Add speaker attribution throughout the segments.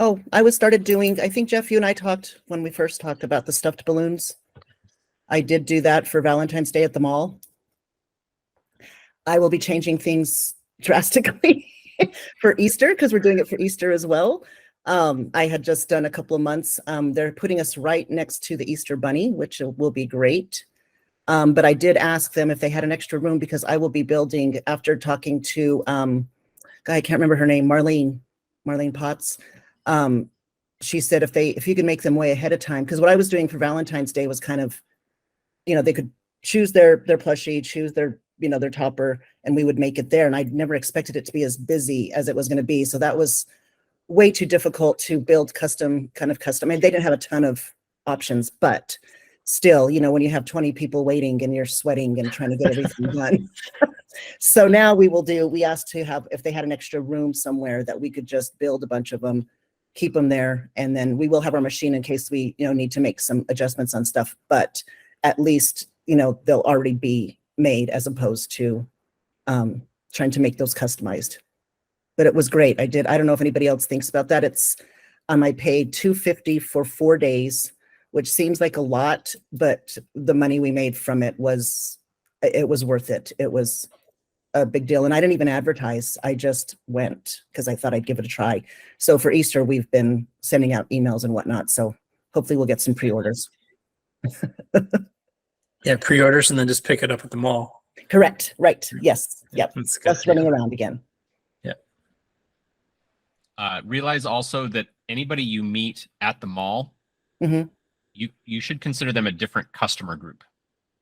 Speaker 1: Oh, I was started doing, I think Jeff, you and I talked when we first talked about the stuffed balloons. I did do that for Valentine's Day at the mall. I will be changing things drastically for Easter because we're doing it for Easter as well. I had just done a couple of months. They're putting us right next to the Easter Bunny, which will be great. But I did ask them if they had an extra room because I will be building after talking to, I can't remember her name, Marlene Potts. She said if you could make them way ahead of time, because what I was doing for Valentine's Day was kind of, they could choose their plushie, choose their, their topper, and we would make it there. And I'd never expected it to be as busy as it was going to be. So that was way too difficult to build custom. I mean, they didn't have a ton of options, but still, when you have 20 people waiting and you're sweating and trying to get everything done. So now we asked to have, if they had an extra room somewhere that we could just build a bunch of them, keep them there. And then we will have our machine in case we, need to make some adjustments on stuff, but at least, they'll already be made as opposed to trying to make those customized. But it was great. I don't know if anybody else thinks about that. I paid $250 for 4 days, which seems like a lot, but the money we made from it was worth it. It was a big deal. And I didn't even advertise. I just went because I thought I'd give it a try. So for Easter, we've been sending out emails and whatnot. So hopefully we'll get some pre-orders.
Speaker 2: Yeah, pre-orders and then just pick it up at the mall.
Speaker 1: Correct. Right. Yes. Yep.
Speaker 2: That's
Speaker 1: running around again.
Speaker 2: Yeah.
Speaker 3: Realize also that anybody you meet at the mall, you should consider them a different customer group.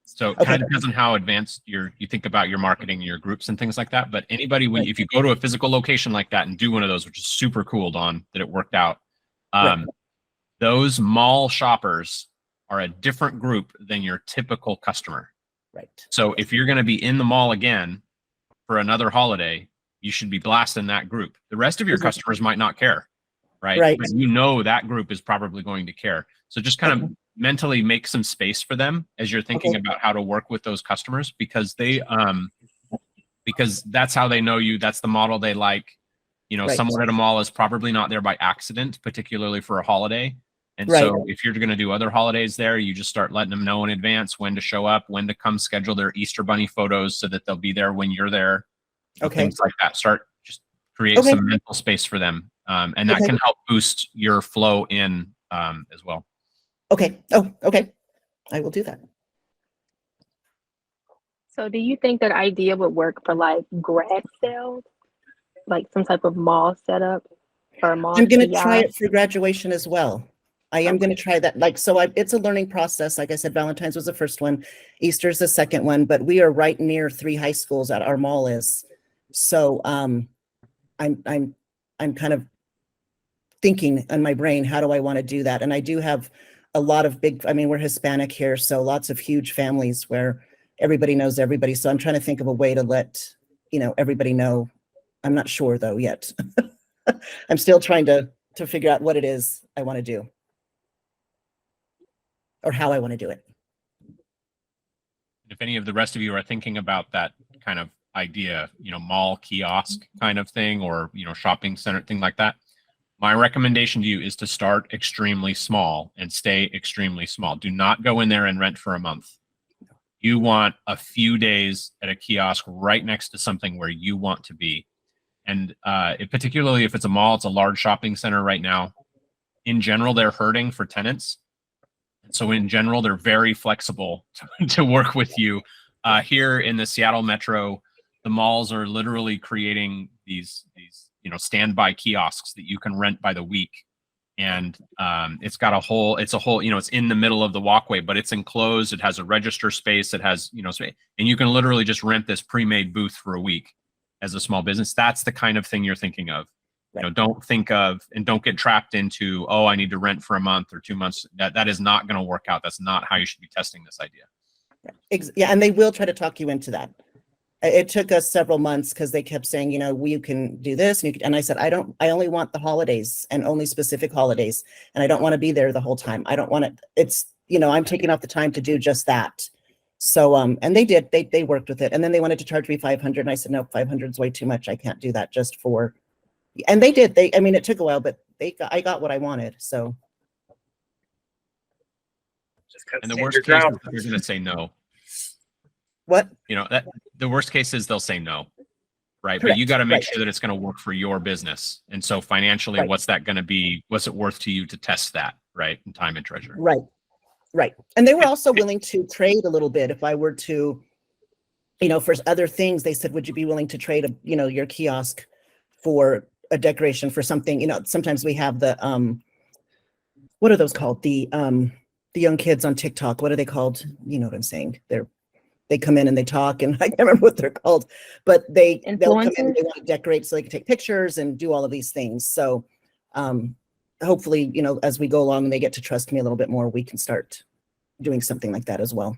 Speaker 3: So it kind of depends on how advanced you think about your marketing, your groups and things like that. But anybody, if you go to a physical location like that and do one of those, which is super cool, Dawn, that it worked out, those mall shoppers are a different group than your typical customer.
Speaker 1: Right.
Speaker 3: So if you're going to be in the mall again for another holiday, you should be blasting that group. The rest of your customers might not care, right? But that group is probably going to care. So just kind of mentally make some space for them as you're thinking about how to work with those customers, because because that's how they know you. That's the model they like. Someone at a mall is probably not there by accident, particularly for a holiday. And so if you're going to do other holidays there, you just start letting them know in advance when to show up, when to come schedule their Easter Bunny photos so that they'll be there when you're there. Things like that. Just create some mental space for them. And that can help boost your flow in as well.
Speaker 1: Okay. Oh, okay. I will do that.
Speaker 4: So do you think that idea would work for like grad sales? Like some type of mall setup or a mall?
Speaker 1: I'm going to try it for graduation as well. I am going to try that. It's a learning process. Like I said, Valentine's was the first one. Easter's the second one, but we are right near 3 high schools that our mall is. So I'm kind of thinking in my brain, how do I want to do that? And I do have a lot of we're Hispanic here, so lots of huge families where everybody knows everybody. So I'm trying to think of a way to let, everybody know. I'm not sure though yet. I'm still trying to figure out what it is I want to do or how I want to do it.
Speaker 3: If any of the rest of you are thinking about that kind of idea, mall kiosk kind of thing, or, shopping center, thing like that, my recommendation to you is to start extremely small and stay extremely small. Do not go in there and rent for a month. You want a few days at a kiosk right next to something where you want to be. And particularly if it's a mall, it's a large shopping center right now. In general, they're hurting for tenants. So in general, they're very flexible to work with you. Here in the Seattle Metro, the malls are literally creating these standby kiosks that you can rent by the week. And it's in the middle of the walkway, but it's enclosed. It has a register space. It has, and you can literally just rent this pre-made booth for a week as a small business. That's the kind of thing you're thinking of. Don't think of, and don't get trapped into, oh, I need to rent for a month or 2 months. That is not going to work out. That's not how you should be testing this idea.
Speaker 1: Yeah, and they will try to talk you into that. It took us several months because they kept saying, you can do this, and I said, I only want the holidays and only specific holidays, and I don't want to be there the whole time. I don't want it. It's, I'm taking off the time to do just that. So, and they did. They worked with it, and then they wanted to charge me $500, and I said, no, $500 is way too much. I can't do that just for And they did. I mean, it took a while, but I got what I wanted. So
Speaker 3: And the worst case is that they're going to say no.
Speaker 1: what?
Speaker 3: You know, that the worst case is they'll say no. Right. But
Speaker 1: Correct,
Speaker 3: you got to make
Speaker 1: right.
Speaker 3: sure that it's going to work for your business. And so financially,
Speaker 1: Right.
Speaker 3: what's that going to be? What's it worth to you to test that? Right. And time and treasure.
Speaker 1: Right. Right. And they were also willing to trade a little bit. If I were to, you know, for other things, they said, would you be willing to trade your kiosk for a decoration for something? You know, sometimes we have the, what are those called? The young kids on TikTok, what are they called? You know what I'm saying? They come in and they talk, and I can't remember what they're called, but they'll come in and they want to decorate so they can take pictures and do all of these things. So hopefully, you know, as we go along and they get to trust me a little bit more, we can start doing something like that as well.